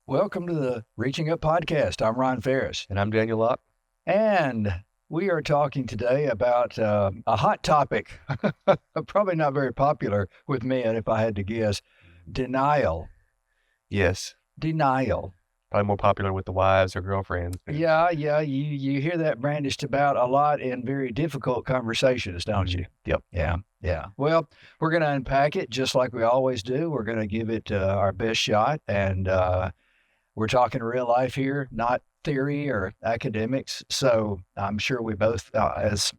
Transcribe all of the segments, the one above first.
Welcome to the Reaching Up podcast. I'm Ron Farris. And I'm Daniel Locke. And we are talking today about a hot topic, probably not very popular with men, if I had to guess, denial. Yes. Denial. Probably more popular with the wives or girlfriends. Yeah. You hear that brandished about a lot in very difficult conversations, don't you? Yep. Yeah. Well, we're going to unpack it just like we always do. We're going to give it our best shot. And we're talking real life here, not theory or academics. So I'm sure we both, as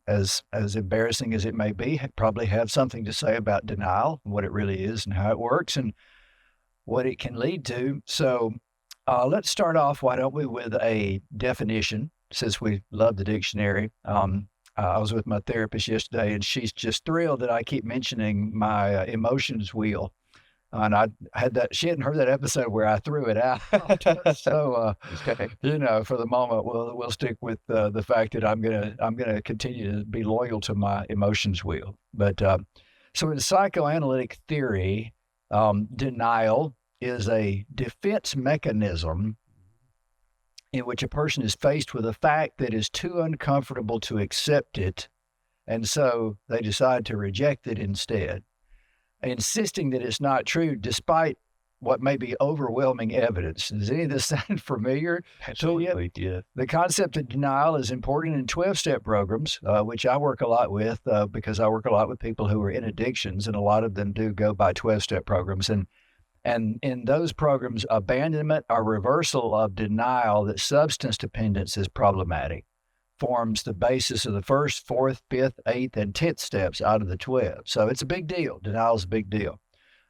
embarrassing as it may be, probably have something to say about denial, what it really is and how it works and what it can lead to. So let's start off, why don't we, with a definition, since we love the dictionary. I was with my therapist yesterday, and she's just thrilled that I keep mentioning my emotions wheel. And I had that, she hadn't heard that episode where I threw it out. So, for the moment, we'll stick with the fact that I'm gonna continue to be loyal to my emotions wheel. But so in psychoanalytic theory, denial is a defense mechanism in which a person is faced with a fact that is too uncomfortable to accept it, and so they decide to reject it instead, insisting that it's not true despite what may be overwhelming evidence. Does any of this sound familiar? Absolutely, yeah. The concept of denial is important in 12-step programs, which I work a lot with because I work a lot with people who are in addictions, and a lot of them do go by 12-step programs. And in those programs, abandonment or reversal of denial that substance dependence is problematic forms the basis of the first, fourth, fifth, eighth, and 10th steps out of the 12. So it's a big deal. Denial is a big deal.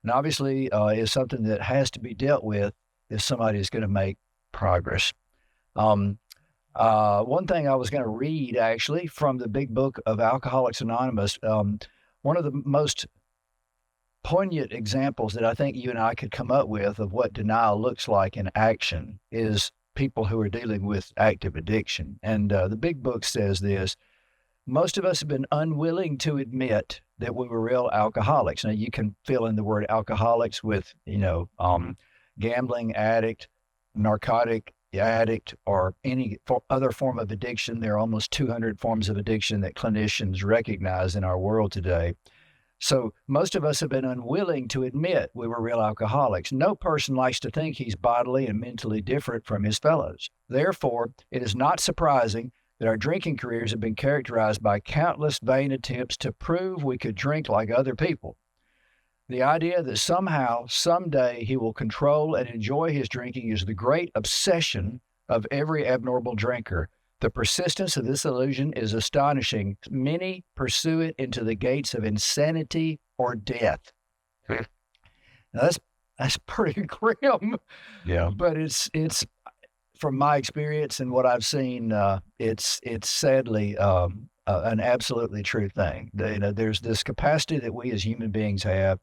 And obviously is something that has to be dealt with if somebody is going to make progress. One thing I was going to read, actually, from the big book of Alcoholics Anonymous, one of the most poignant examples that I think you and I could come up with of what denial looks like in action is people who are dealing with active addiction. And the big book says this: most of us have been unwilling to admit that we were real alcoholics. Now, you can fill in the word alcoholics with, gambling addict, narcotic addict, or any other form of addiction. There are almost 200 forms of addiction that clinicians recognize in our world today. So most of us have been unwilling to admit we were real alcoholics. No person likes to think he's bodily and mentally different from his fellows. Therefore, it is not surprising that our drinking careers have been characterized by countless vain attempts to prove we could drink like other people. The idea that somehow, someday, he will control and enjoy his drinking is the great obsession of every abnormal drinker. The persistence of this illusion is astonishing. Many pursue it into the gates of insanity or death. Now that's pretty grim. Yeah. But it's from my experience and what I've seen, it's sadly an absolutely true thing. There's this capacity that we as human beings have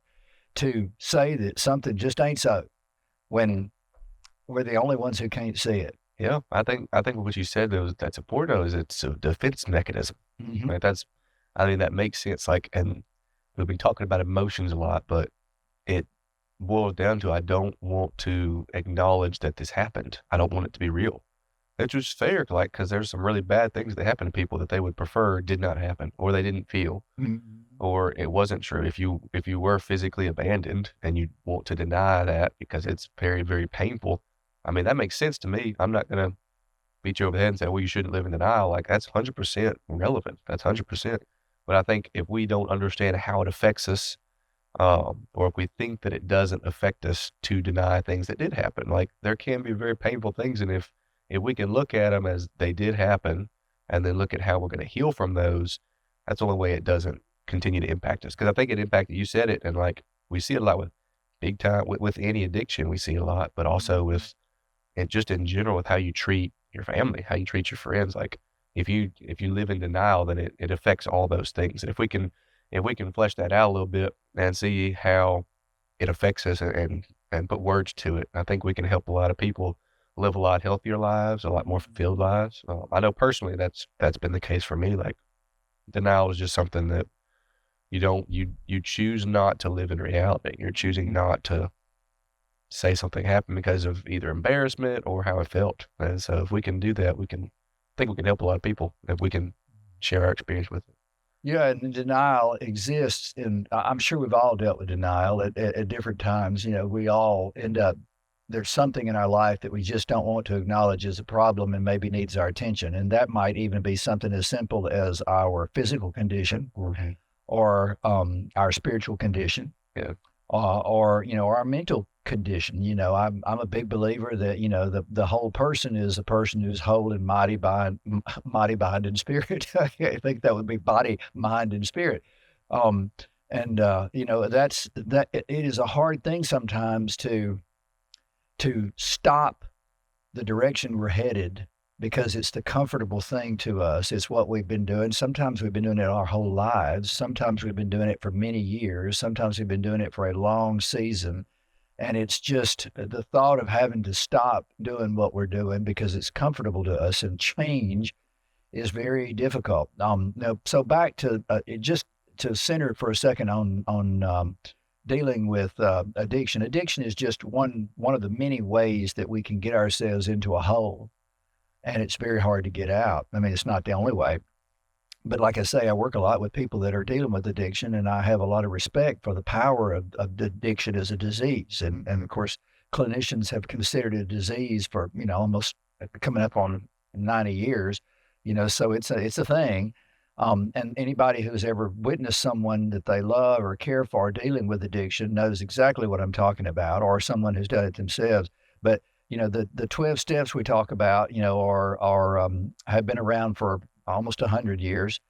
to say that something just ain't so when we're the only ones who can't see it. Yeah, I think what you said that's important though, is it's a defense mechanism. Mm-hmm. Right? That makes sense. Like, and we've been talking about emotions a lot, but it boils down to, I don't want to acknowledge that this happened. I don't want it to be real. It's just fair, like, because there's some really bad things that happen to people that they would prefer did not happen, or they didn't feel, or it wasn't true. If you were physically abandoned and you want to deny that because it's very, very painful, I mean, that makes sense to me. I'm not going to beat you over the head and say, well, you shouldn't live in denial. Like, that's 100% relevant. That's 100%. But I think if we don't understand how it affects us, or if we think that it doesn't affect us to deny things that did happen, like, there can be very painful things. And if we can look at them as they did happen and then look at how we're going to heal from those, that's the only way it doesn't continue to impact us. Because I think it impacted, you said it, and like, we see it a lot with big time, with any addiction, we see it a lot, but also with, and just in general, with how you treat your family, how you treat your friends. Like, if you live in denial, then it affects all those things. And if we can flesh that out a little bit and see how it affects us and put words to it, I think we can help a lot of people live a lot healthier lives, a lot more fulfilled lives. I know personally that's been the case for me. Like, denial is just something that you choose not to live in reality. You're choosing not to say something happened because of either embarrassment or how it felt. And so if we can do that, I think we can help a lot of people if we can share our experience with it. Yeah, and denial exists, and I'm sure we've all dealt with denial at different times. We all end up, there's something in our life that we just don't want to acknowledge as a problem and maybe needs our attention. And that might even be something as simple as our physical condition or our spiritual condition. Yeah. Or our mental condition. I'm a big believer that the whole person is a person who's whole and mighty, mind, and spirit. I think that would be body, mind, and spirit. That's that. It is a hard thing sometimes to stop the direction we're headed because it's the comfortable thing to us. It's what we've been doing. Sometimes we've been doing it our whole lives. Sometimes we've been doing it for many years. Sometimes we've been doing it for a long season. And it's just the thought of having to stop doing what we're doing because it's comfortable to us and change is very difficult. So back to just to center for a second on dealing with addiction. Addiction is just one of the many ways that we can get ourselves into a hole. And it's very hard to get out. I mean, it's not the only way. But like I say, I work a lot with people that are dealing with addiction, and I have a lot of respect for the power of addiction as a disease. And of course, clinicians have considered it a disease for, almost coming up on 90 years, so it's a thing. And anybody who's ever witnessed someone that they love or care for dealing with addiction knows exactly what I'm talking about, or someone who's done it themselves. But the 12 steps we talk about, have been around for almost 100 years.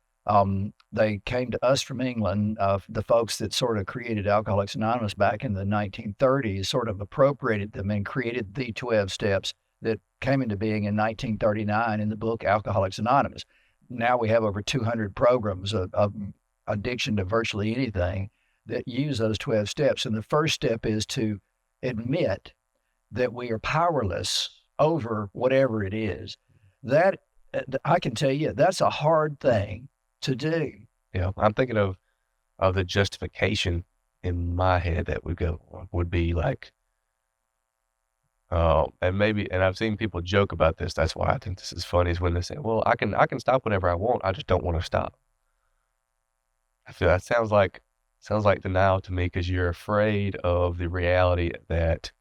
They came to us from England. The folks that sort of created Alcoholics Anonymous back in the 1930s sort of appropriated them and created the 12 steps that came into being in 1939 in the book Alcoholics Anonymous. Now we have over 200 programs of addiction to virtually anything that use those 12 steps. And the first step is to admit that we are powerless over whatever it is. That I can tell you, that's a hard thing to do. Yeah, I'm thinking of the justification in my head that would be like, and I've seen people joke about this. That's why I think this is funny. Is when they say, "Well, I can stop whenever I want. I just don't want to stop." I feel that sounds like denial to me because you're afraid of the reality that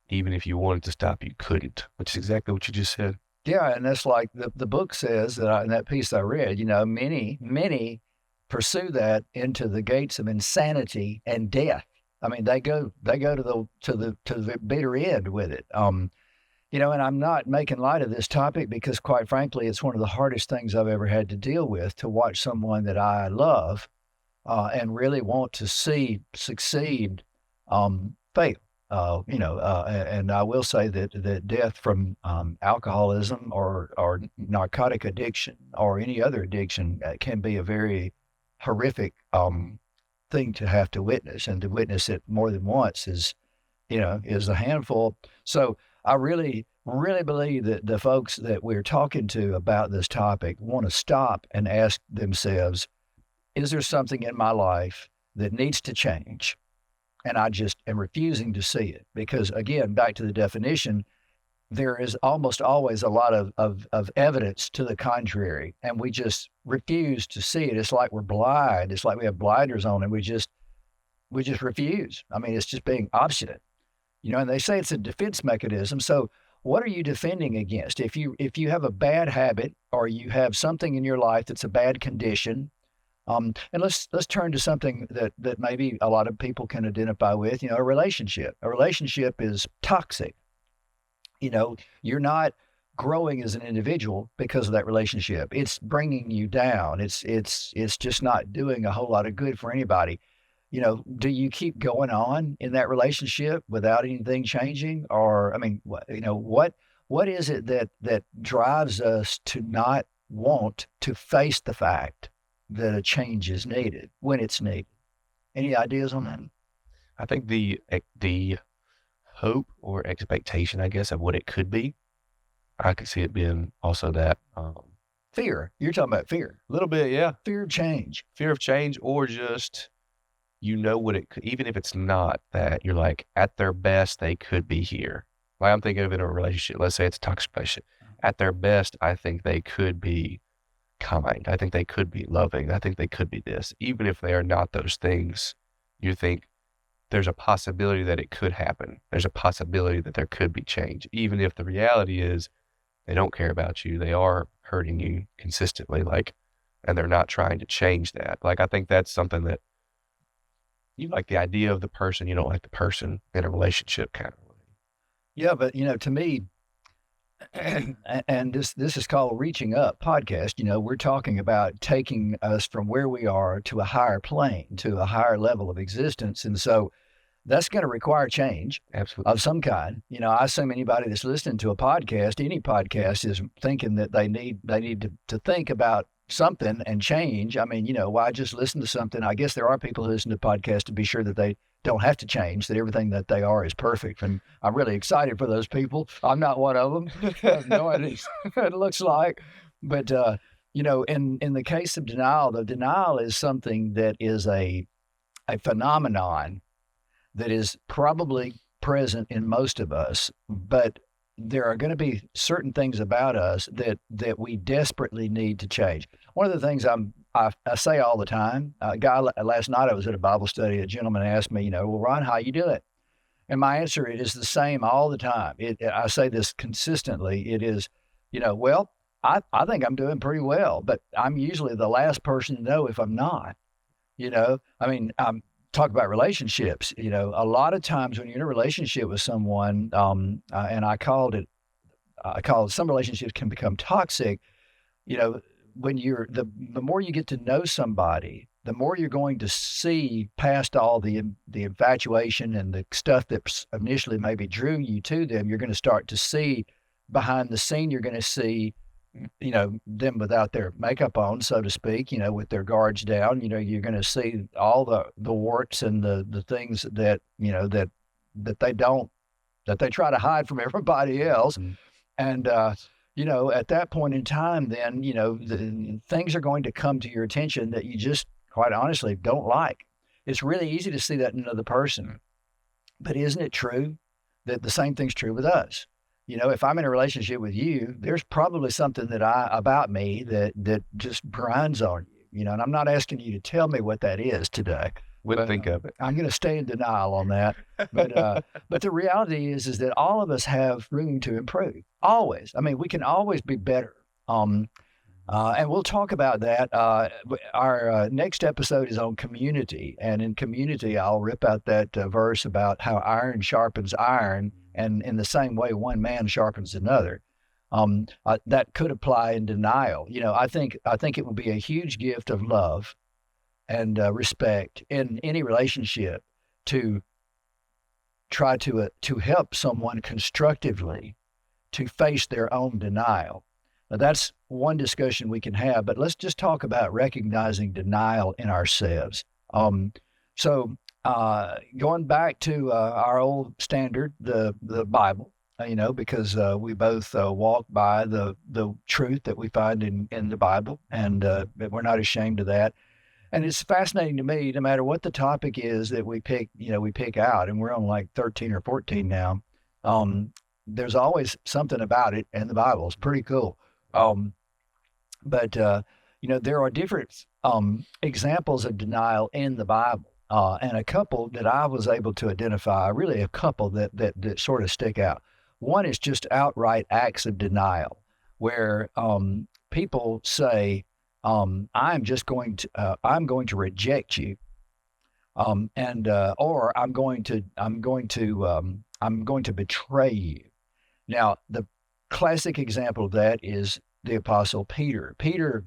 even if you wanted to stop, you couldn't, which is exactly what you just said. Yeah, and that's like the book says that in that piece I read, many pursue that into the gates of insanity and death. I mean, they go to the bitter end with it. And I'm not making light of this topic because quite frankly, it's one of the hardest things I've ever had to deal with, to watch someone that I love and really want to see succeed fail. And I will say that death from alcoholism or narcotic addiction or any other addiction can be a very horrific thing to have to witness, and to witness it more than once is a handful. So I really, really believe that the folks that we're talking to about this topic want to stop and ask themselves, is there something in my life that needs to change? And I just am refusing to see it because, again, back to the definition, there is almost always a lot of evidence to the contrary, and we just refuse to see it. It's like we're blind. It's like we have blinders on, and we just refuse. I mean, it's just being obstinate, and they say it's a defense mechanism. So what are you defending against? If you have a bad habit or you have something in your life that's a bad condition, and let's turn to something that maybe a lot of people can identify with, a relationship. A relationship is toxic. You're not growing as an individual because of that relationship. It's bringing you down. It's just not doing a whole lot of good for anybody. Do you keep going on in that relationship without anything changing? Or, I mean, what is it that drives us to not want to face the fact that a change is needed when it's needed? Any ideas on that? I think the hope or expectation, I guess, of what it could be, I could see it being also that. Fear. You're talking about fear. A little bit, yeah. Fear of change. Fear of change, or just you know what it could, even if it's not that, you're like, at their best, they could be here. Like I'm thinking of in a relationship, let's say it's a toxic relationship. At their best, I think they could be kind. I think they could be loving. I think they could be this. Even if they are not those things, you think there's a possibility that it could happen. There's a possibility that there could be change. Even if the reality is they don't care about you, they are hurting you consistently, like, and they're not trying to change that. Like, I think that's something that you like the idea of the person, you don't like the person in a relationship kind of way. Yeah, but to me, and this is called Reaching Up podcast. We're talking about taking us from where we are to a higher plane, to a higher level of existence, and so that's going to require change Absolutely. of some kind. I assume anybody that's listening to a podcast, any podcast, is thinking that they need to think about something and change. I mean, why just listen to something? I guess there are people who listen to podcasts to be sure that they don't have to change, that everything that they are is perfect. And I'm really excited for those people. I'm not one of them. I have no idea what it looks like. But, in the case of denial, the denial is something that is a phenomenon that is probably present in most of us, but there are going to be certain things about us that we desperately need to change. One of the things I say all the time, last night I was at a Bible study, a gentleman asked me, well, Ron, how you do it? And my answer is the same all the time. I say this consistently. It is, well, I think I'm doing pretty well, but I'm usually the last person to know if I'm not. Talk about relationships. A lot of times when you're in a relationship with someone, and I called some relationships can become toxic. When you're the more you get to know somebody, the more you're going to see past all the infatuation and the stuff that initially maybe drew you to them. You're going to start to see behind the scene. You're going to see them without their makeup on, so to speak, with their guards down. You're going to see all the warts and the things that they try to hide from everybody else. Mm-hmm. And, at that point in time, then, the things are going to come to your attention that you just quite honestly don't like. It's really easy to see that in another person, but isn't it true that the same thing's true with us? If I'm in a relationship with you, there's probably something about me that just grinds on you, and I'm not asking you to tell me what that is today. Wouldn't think of it. I'm going to stay in denial on that. But the reality is that all of us have room to improve. Always. I mean, we can always be better. And we'll talk about that. Our next episode is on community. And in community, I'll rip out that verse about how iron sharpens iron. And in the same way, one man sharpens another. That could apply in denial. I think it would be a huge gift of love and respect in any relationship to try to help someone constructively to face their own denial. Now, that's one discussion we can have, but let's just talk about recognizing denial in ourselves. Going back to our old standard, the Bible, because we both walk by the truth that we find in the Bible, and we're not ashamed of that. And it's fascinating to me, no matter what the topic is that we pick out, and we're on like 13 or 14 now, there's always something about it in the Bible. It's pretty cool. But there are different examples of denial in the Bible. And a couple that I was able to identify, really a couple that sort of stick out. One is just outright acts of denial, where people say, I'm going to reject you, or I'm going to betray you. Now, the classic example of that is the Apostle Peter. Peter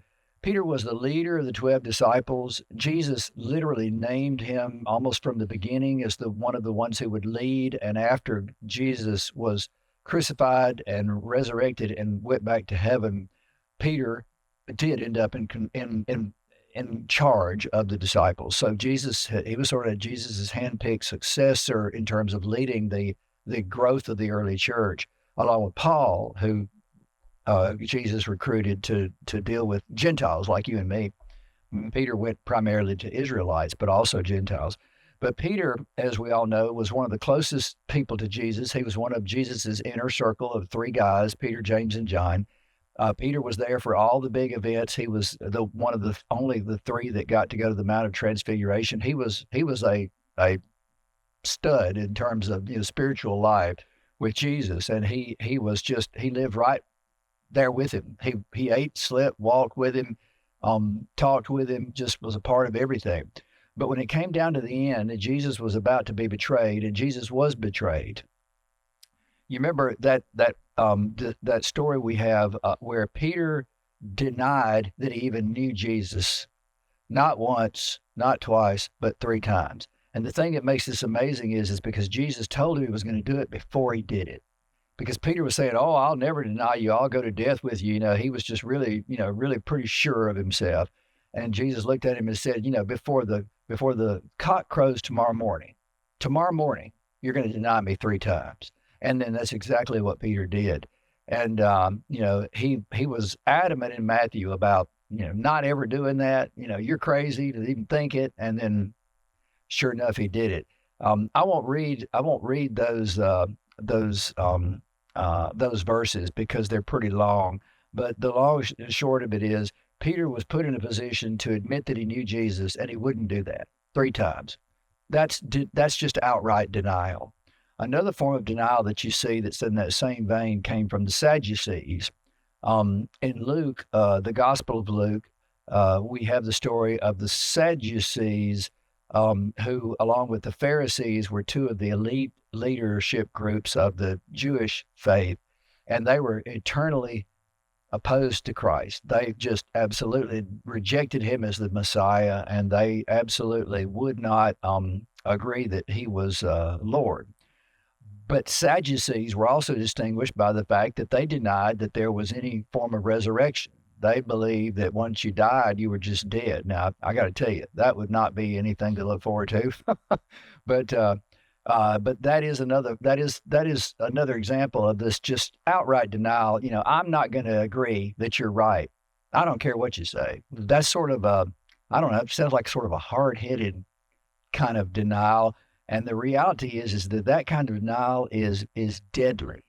was the leader of the 12 disciples. Jesus literally named him almost from the beginning as one of the ones who would lead. And after Jesus was crucified and resurrected and went back to heaven, Peter did end up in charge of the disciples. So he was sort of Jesus's handpicked successor in terms of leading the growth of the early church, along with Paul, who Jesus recruited to deal with Gentiles like you and me. Peter went primarily to Israelites, but also Gentiles. But Peter, as we all know, was one of the closest people to Jesus. He was one of Jesus's inner circle of three guys, Peter, James, and John. Peter was there for all the big events. He was one of the only the three that got to go to the Mount of Transfiguration. He was a stud in terms of spiritual life with Jesus, and he lived right there with him. He ate, slept, walked with him, talked with him, just was a part of everything. But when it came down to the end, and Jesus was about to be betrayed, and Jesus was betrayed. You remember that story we have where Peter denied that he even knew Jesus, not once, not twice, but three times. And the thing that makes this amazing is because Jesus told him he was going to do it before he did it. Because Peter was saying, "Oh, I'll never deny you. I'll go to death with you." He was just really, really pretty sure of himself. And Jesus looked at him and said, before the cock crows tomorrow morning, you're going to deny me three times. And then that's exactly what Peter did. And, he was adamant in Matthew about, not ever doing that. You're crazy to even think it. And then sure enough, he did it. I won't read those verses because they're pretty long. But the long and short of it is Peter was put in a position to admit that he knew Jesus, and he wouldn't do that three times. That's just outright denial. Another form of denial that you see that's in that same vein came from the Sadducees. In Luke, the Gospel of Luke, we have the story of the Sadducees, who, along with the Pharisees, were two of the elite leadership groups of the Jewish faith, and they were eternally opposed to Christ. They just absolutely rejected him as the Messiah, and they absolutely would not agree that he was Lord. But Sadducees were also distinguished by the fact that they denied that there was any form of resurrection. They believed that once you died, you were just dead. Now, I got to tell you, that would not be anything to look forward to. But that is another example of this just outright denial. I'm not going to agree that you're right. I don't care what you say. That's sort of I don't know. It sounds like sort of a hard-headed kind of denial. And the reality is that kind of denial is deadly.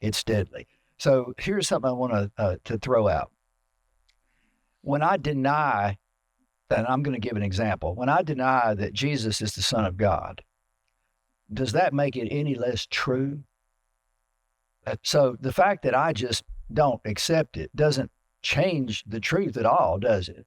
It's deadly. So here's something I want to throw out. When I deny, and I'm going to give an example, when I deny that Jesus is the Son of God, does that make it any less true? So the fact that I just don't accept it doesn't change the truth at all, does it?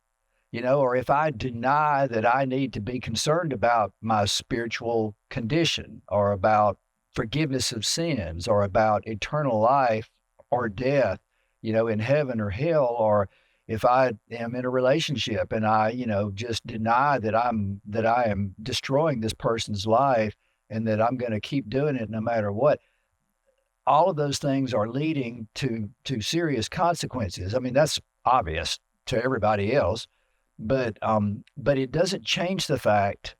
Or if I deny that I need to be concerned about my spiritual condition or about forgiveness of sins or about eternal life or death, in heaven or hell, or if I am in a relationship and I, just deny that I am destroying this person's life and that I'm going to keep doing it no matter what, all of those things are leading to serious consequences. I mean, that's obvious to everybody else. But it doesn't change the fact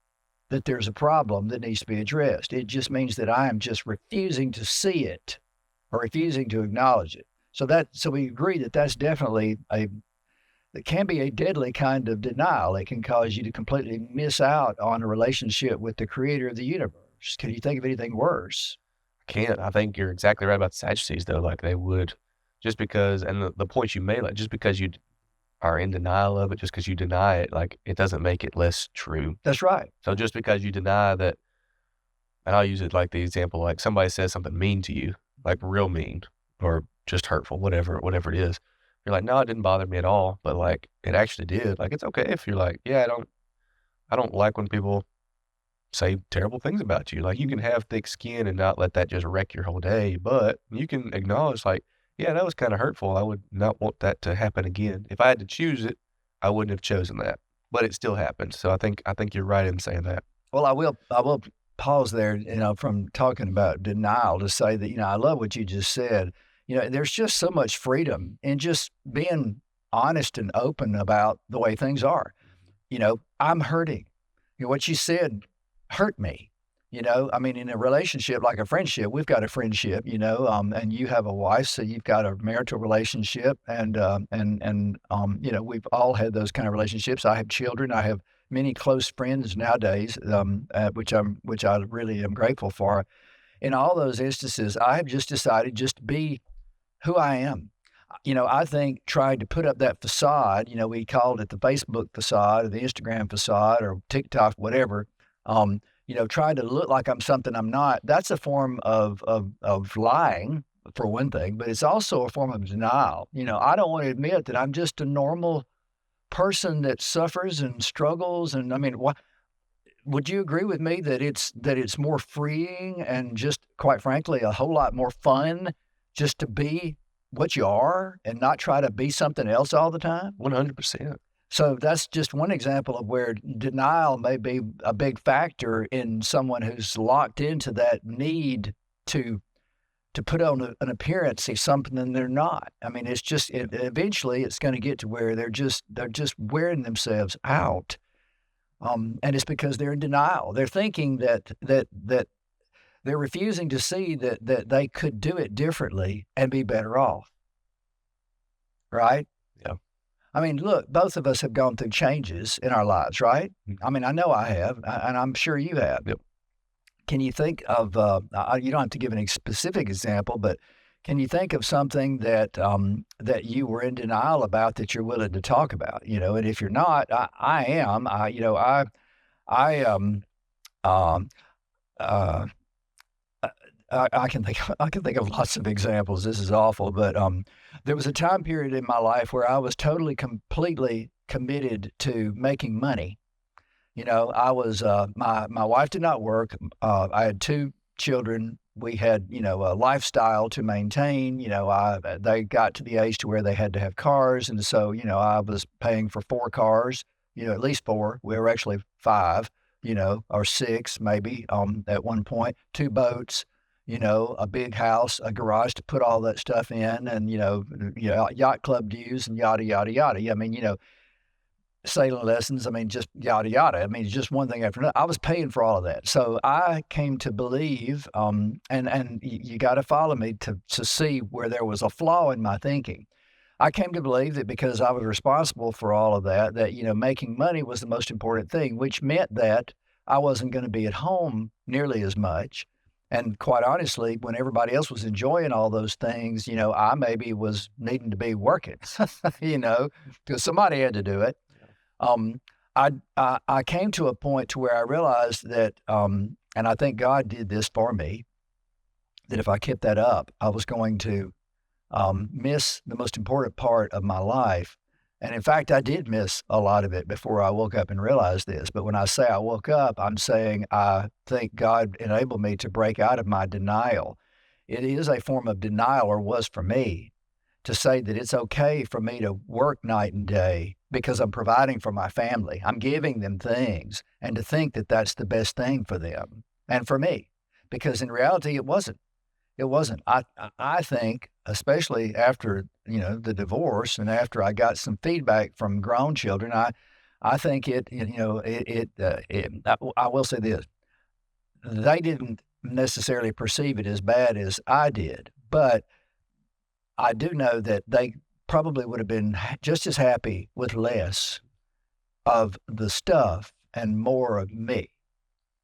that there's a problem that needs to be addressed. It just means that I am just refusing to see it or refusing to acknowledge it. So we agree that that's definitely that can be a deadly kind of denial. It can cause you to completely miss out on a relationship with the creator of the universe. Can you think of anything worse? I can't. I think you're exactly right about the Sadducees, though. Like they would, just because, and the points you made, like just because you are in denial of it, just because you deny it, like it doesn't make it less true. That's right. So just because you deny that, and I'll use it like the example, like somebody says something mean to you, like real mean or just hurtful, whatever it is. You're like, no, it didn't bother me at all, but like it actually did. Like it's okay if you're like, yeah, I don't like when people say terrible things about you. Like you can have thick skin and not let that just wreck your whole day, but you can acknowledge like, yeah, that was kind of hurtful. I would not want that to happen again. If I had to choose it, I wouldn't have chosen that, but it still happened. So I think you're right in saying that. Well, I will pause there, from talking about denial to say that, I love what you just said. There's just so much freedom in just being honest and open about the way things are. I'm hurting. What you said hurt me. I mean, in a relationship like a friendship, we've got a friendship, and you have a wife, so you've got a marital relationship, and we've all had those kind of relationships. I have children. I have many close friends nowadays, which I really am grateful for. In all those instances, I have just decided just to be who I am. I think trying to put up that facade, we called it the Facebook facade or the Instagram facade or TikTok, whatever, trying to look like I'm something I'm not, that's a form of lying, for one thing, but it's also a form of denial. I don't want to admit that I'm just a normal person that suffers and struggles. And I mean, would you agree with me that it's more freeing and just quite frankly a whole lot more fun just to be what you are and not try to be something else all the time? 100%. So that's just one example of where denial may be a big factor in someone who's locked into that need to put on an appearance of something they're not. I mean, eventually it's going to get to where they're just wearing themselves out. And it's because they're in denial. They're thinking that they're refusing to see that they could do it differently and be better off. Right? Yeah. I mean, look, both of us have gone through changes in our lives, right? Mhm. I mean, I know I have, and I'm sure you have. Yep. Can you think of, you don't have to give any specific example, but can you think of something that you were in denial about that you're willing to talk about? And if you're not, I am. I um, uh, I can think of lots of examples. This is awful, but there was a time period in my life where I was totally, completely committed to making money. I was my wife did not work. I had two children. We had a lifestyle to maintain. They got to the age to where they had to have cars, and so I was paying for four cars. At least four. We were actually five. Or six maybe. At one point, two boats. A big house, a garage to put all that stuff in, and yacht club dues and yada yada yada. I mean, sailing lessons. I mean, just yada yada. I mean, it's just one thing after another. I was paying for all of that, so I came to believe, and you got to follow me to see where there was a flaw in my thinking. I came to believe that because I was responsible for all of that, making money was the most important thing, which meant that I wasn't going to be at home nearly as much. And quite honestly, when everybody else was enjoying all those things, I maybe was needing to be working, because somebody had to do it. Um, I came to a point to where I realized that, and I think God did this for me, that if I kept that up, I was going to miss the most important part of my life. And in fact, I did miss a lot of it before I woke up and realized this. But when I say I woke up, I'm saying I think God enabled me to break out of my denial. It is a form of denial, or was for me, to say that it's okay for me to work night and day because I'm providing for my family. I'm giving them things, and to think that that's the best thing for them and for me, because in reality, it wasn't. It wasn't. I think, especially after the divorce and after I got some feedback from grown children, I think I will say this: they didn't necessarily perceive it as bad as I did, but I do know that they probably would have been just as happy with less of the stuff and more of me.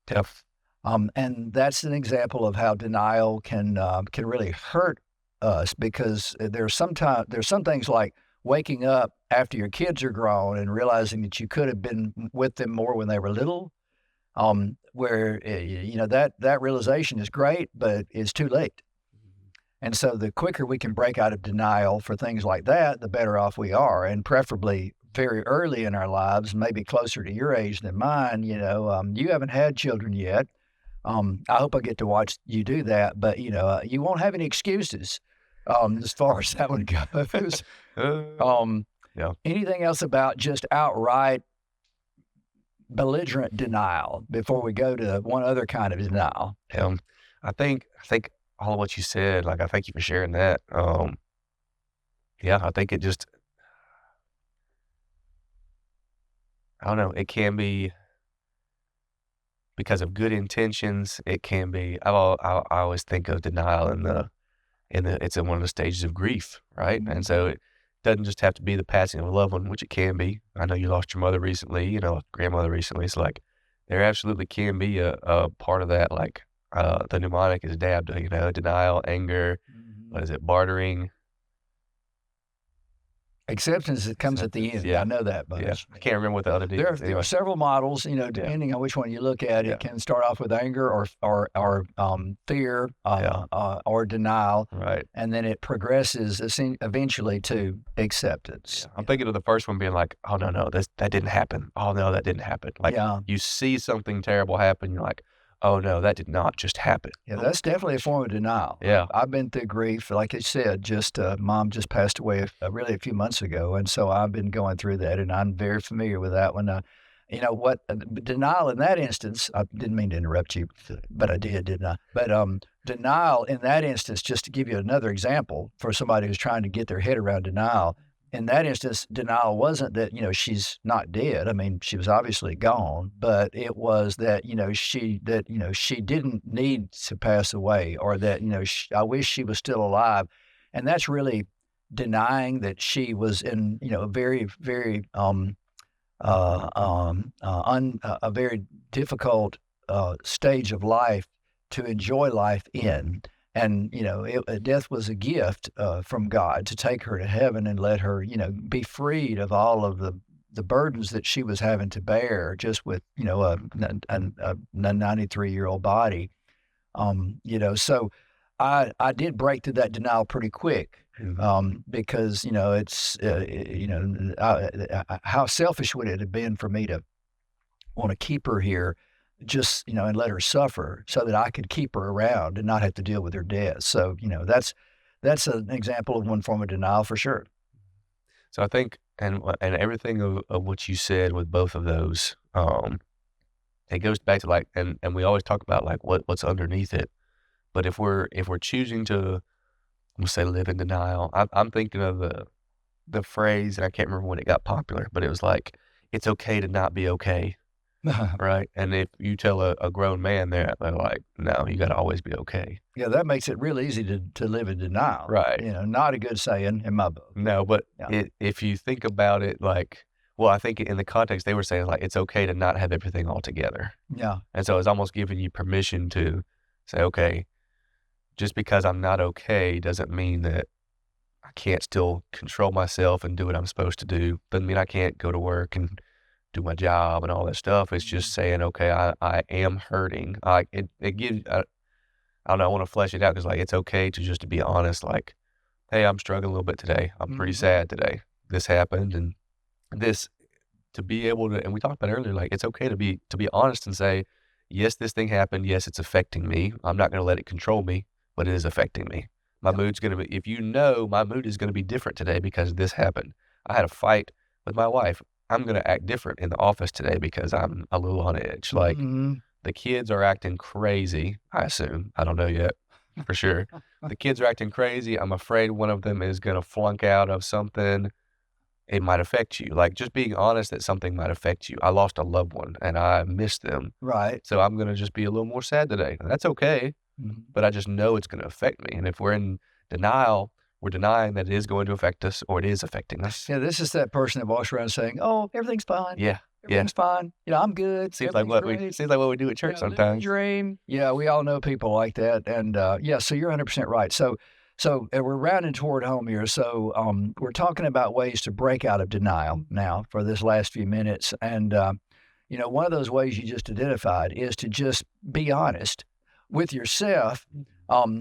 Tough. And that's an example of how denial can really hurt us, because there's some things like waking up after your kids are grown and realizing that you could have been with them more when they were little, where that realization is great, but it's too late. And so the quicker we can break out of denial for things like that, the better off we are, and preferably very early in our lives, maybe closer to your age than mine. You haven't had children yet. I hope I get to watch you do that, but you won't have any excuses as far as that one goes. Yeah. Anything else about just outright belligerent denial before we go to one other kind of denial? I think all of what you said, like, I thank you for sharing that. Yeah, I think it just, I don't know, it can be because of good intentions, it can be. I always think of denial it's in one of the stages of grief, right? Mm-hmm. And so it doesn't just have to be the passing of a loved one, which it can be. I know you lost your mother recently, grandmother recently. It's like there absolutely can be a part of that, like the mnemonic is dabbed, denial, anger, what is it, bartering? Acceptance comes at the end. Yeah. I know that, but Yeah. I can't remember what the other there anyway. are several models. Depending on which one you look at, it can start off with anger or fear or denial, Right. and then it progresses eventually to acceptance. Yeah. I'm thinking of the first one being like, oh no, that didn't happen. Oh no, that didn't happen. Like you see something terrible happen, you're like, oh no, that did not just happen. Yeah, that's definitely a form of denial. Yeah. I've been through grief. Like I said, mom just passed away really a few months ago. And so I've been going through that, and I'm very familiar with that one. Denial in that instance, I didn't mean to interrupt you, but I did, didn't I? But denial in that instance, just to give you another example for somebody who's trying to get their head around denial, in that instance, denial wasn't that, she's not dead. I mean, she was obviously gone, but it was that, she didn't need to pass away, or that, I wish she was still alive. And that's really denying that she was in, a very, very, a very difficult stage of life to enjoy life in. And, death was a gift from God to take her to heaven and let her, be freed of all of the burdens that she was having to bear just with, a 93-year-old body. So I did break through that denial pretty quick. Because, it's, how selfish would it have been for me to want to keep her here just, and let her suffer so that I could keep her around and not have to deal with her death. So, that's an example of one form of denial for sure. So I think, and everything of what you said with both of those, it goes back to like, and we always talk about like what's underneath it. But if we're choosing to, we'll say, live in denial, I'm thinking of the phrase, and I can't remember when it got popular, but it was like, it's okay to not be okay. Right. And if you tell a grown man that, they're like, no, you got to always be okay. Yeah, that makes it real easy to live in denial. Right. Not a good saying in my book. No, but if you think about it, like, well, I think in the context they were saying, like, it's okay to not have everything all together. Yeah. And so it's almost giving you permission to say, okay, just because I'm not okay doesn't mean that I can't still control myself and do what I'm supposed to do. Doesn't mean I can't go to work and do my job and all that stuff. It's just saying, okay, I am hurting. It gives, I don't know, I want to flesh it out because, like, it's okay to just to be honest, like, hey, I'm struggling a little bit today. I'm pretty sad today. This happened, and this, to be able to, and we talked about earlier, like, it's okay to be honest and say, yes, this thing happened. Yes, it's affecting me. I'm not going to let it control me, but it is affecting me. My mood's going to be, if my mood is going to be different today because this happened. I had a fight with my wife. I'm going to act different in the office today because I'm a little on edge. Like, the kids are acting crazy, I assume. I don't know yet for sure. The kids are acting crazy. I'm afraid one of them is going to flunk out of something. It might affect you. Like, just being honest that something might affect you. I lost a loved one and I miss them. Right. So I'm going to just be a little more sad today. That's okay. But I just know it's going to affect me. And if we're in denial, we're denying that it is going to affect us or it is affecting us. Yeah, this is that person that walks around saying, "Oh, everything's fine. Yeah, everything's fine. I'm good." Seems like what we do at church sometimes. Dream. Yeah, we all know people like that, and so you're 100% right. So we're rounding toward home here. So we're talking about ways to break out of denial now for this last few minutes, and one of those ways you just identified is to just be honest with yourself. The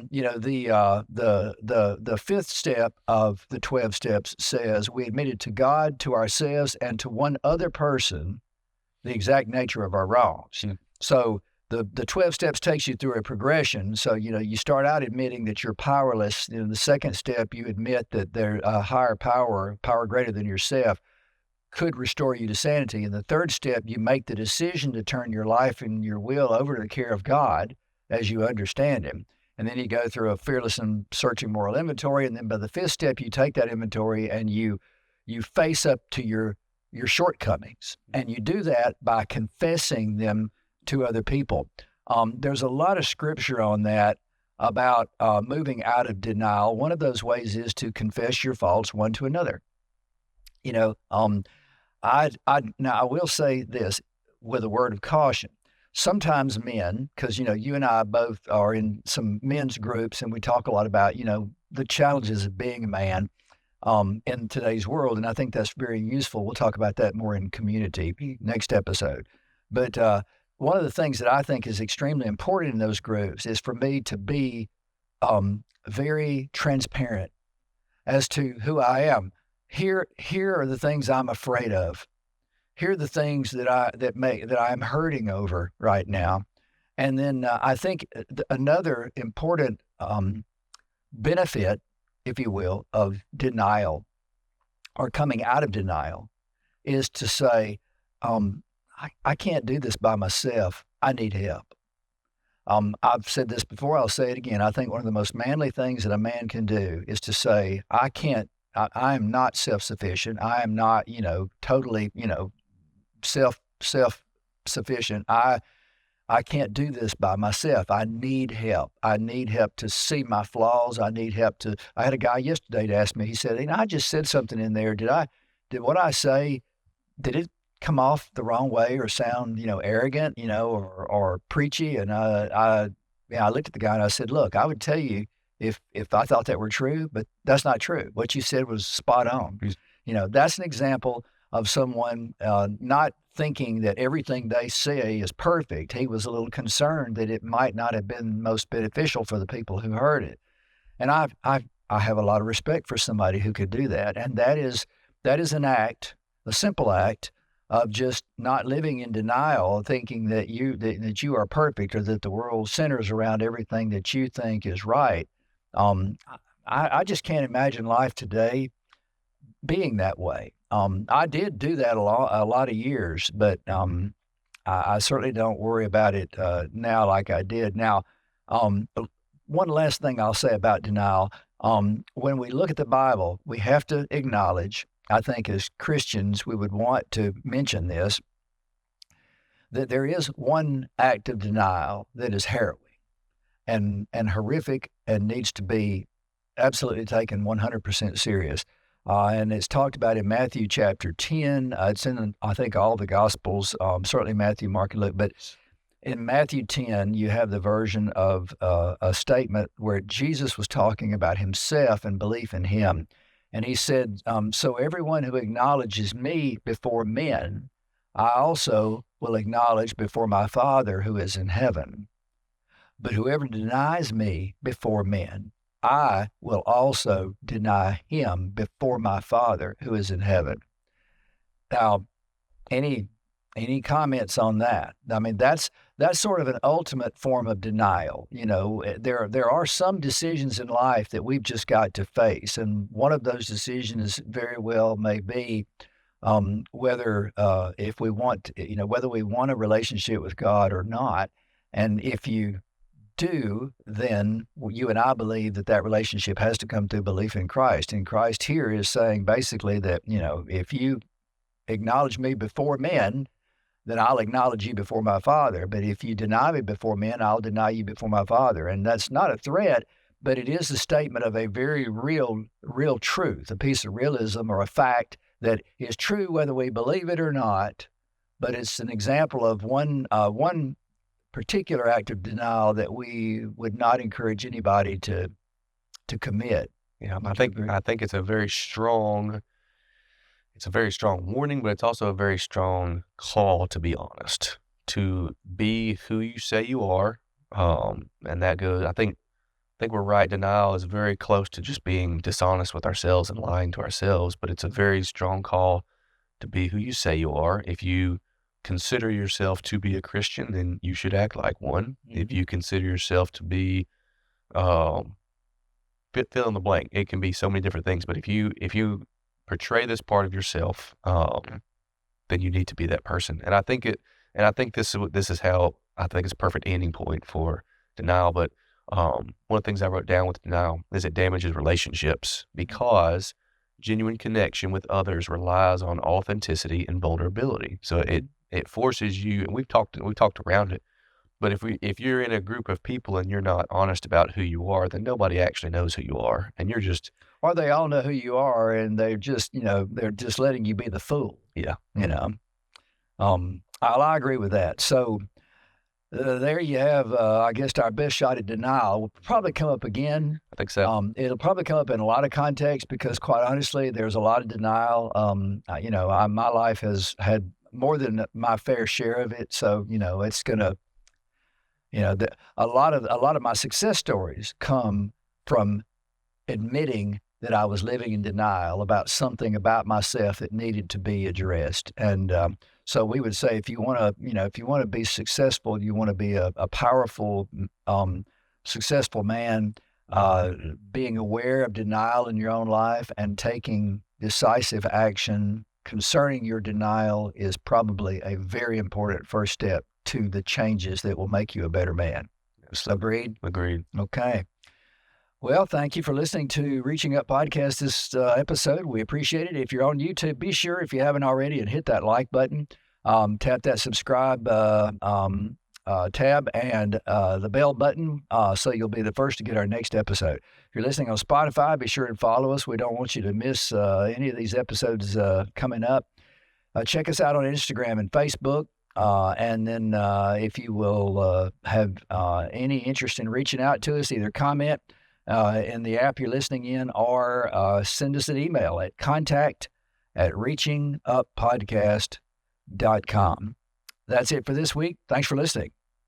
fifth step of the 12 steps says we admitted to God, to ourselves, and to one other person the exact nature of our wrongs. So the 12 steps takes you through a progression. So, you start out admitting that you're powerless. In the second step, you admit that there a higher power greater than yourself, could restore you to sanity. In the third step, you make the decision to turn your life and your will over to the care of God as you understand him. And then you go through a fearless and searching moral inventory. And then by the fifth step, you take that inventory and you face up to your shortcomings. And you do that by confessing them to other people. There's a lot of scripture on that about moving out of denial. One of those ways is to confess your faults one to another. You know, now I will say this with a word of caution. Sometimes men, because you and I both are in some men's groups, and we talk a lot about the challenges of being a man in today's world, and I think that's very useful. We'll talk about that more in community next episode. But one of the things that I think is extremely important in those groups is for me to be very transparent as to who I am. Here are the things I'm afraid of. Here are the things that I'm hurting over right now. And then I think another important benefit, if you will, of denial or coming out of denial is to say, I can't do this by myself. I need help. I've said this before. I'll say it again. I think one of the most manly things that a man can do is to say, I am not self-sufficient. I am not, totally, self-sufficient. I can't do this by myself. I need help. I need help to see my flaws. I had a guy yesterday to ask me, he said, I just said something in there. Did what I say, did it come off the wrong way or sound, arrogant, or preachy? And I looked at the guy and I said, look, I would tell you if I thought that were true, but that's not true. What you said was spot on. That's an example of someone not thinking that everything they say is perfect. He was a little concerned that it might not have been most beneficial for the people who heard it. And I have a lot of respect for somebody who could do that. And that is an act, a simple act of just not living in denial, thinking that you are perfect or that the world centers around everything that you think is right. I just can't imagine life today being that way. I did do that a lot of years, but I certainly don't worry about it now like I did. Now, one last thing I'll say about denial. When we look at the Bible, we have to acknowledge, I think as Christians, we would want to mention this, that there is one act of denial that is harrowing and horrific and needs to be absolutely taken 100% serious. And it's talked about in Matthew chapter 10. It's in, I think, all the Gospels, certainly Matthew, Mark, and Luke. But in Matthew 10, you have the version of a statement where Jesus was talking about himself and belief in him. And he said, so everyone who acknowledges me before men, I also will acknowledge before my Father who is in heaven. But whoever denies me before men, I will also deny him before my Father who is in heaven. Now, any comments on that? I mean, that's sort of an ultimate form of denial. There are some decisions in life that we've just got to face, and one of those decisions very well may be whether we want a relationship with God or not. And if you do, then you and I believe that relationship has to come through belief in Christ. And Christ here is saying basically that, if you acknowledge me before men, then I'll acknowledge you before my Father. But if you deny me before men, I'll deny you before my Father. And that's not a threat, but it is a statement of a very real truth, a piece of realism or a fact that is true whether we believe it or not. But it's an example of one particular act of denial that we would not encourage anybody to commit. I think it's a very strong warning, but it's also a very strong call to be honest, to be who you say you are. And that goes, I think we're right. Denial is very close to just being dishonest with ourselves and lying to ourselves, but it's a very strong call to be who you say you are. If you consider yourself to be a Christian, then you should act like one. Mm-hmm. If you consider yourself to be, fill in the blank, it can be so many different things. But if you portray this part of yourself, then you need to be that person. And I think this is how I think it's a perfect ending point for denial. But one of the things I wrote down with denial is it damages relationships because genuine connection with others relies on authenticity and vulnerability. So it it forces you, and we've talked around it. But if you're in a group of people and you're not honest about who you are, then nobody actually knows who you are, and you're just Or they all know who you are, and they're just letting you be the fool. yeah. I agree with that. So there you have, I guess, our best shot at denial. Will probably come up again. I think so. It'll probably come up in a lot of contexts because, quite honestly, there's a lot of denial. My life has had more than my fair share of it. So, it's gonna, a lot of my success stories come from admitting that I was living in denial about something about myself that needed to be addressed. And so we would say, if you want to be successful, you want to be a powerful, successful man, being aware of denial in your own life and taking decisive action concerning your denial is probably a very important first step to the changes that will make you a better man. Agreed? Agreed. Okay. Well, thank you for listening to Reaching Up Podcast this episode. We appreciate it. If you're on YouTube, be sure, if you haven't already, and hit that like button. Tap that subscribe tab and the bell button so you'll be the first to get our next episode. If you're listening on Spotify, be sure and follow us. We don't want you to miss any of these episodes coming up. Check us out on Instagram and Facebook. And then if you will have any interest in reaching out to us, either comment in the app you're listening in or send us an email at contact@reachinguppodcast.com. That's it for this week. Thanks for listening.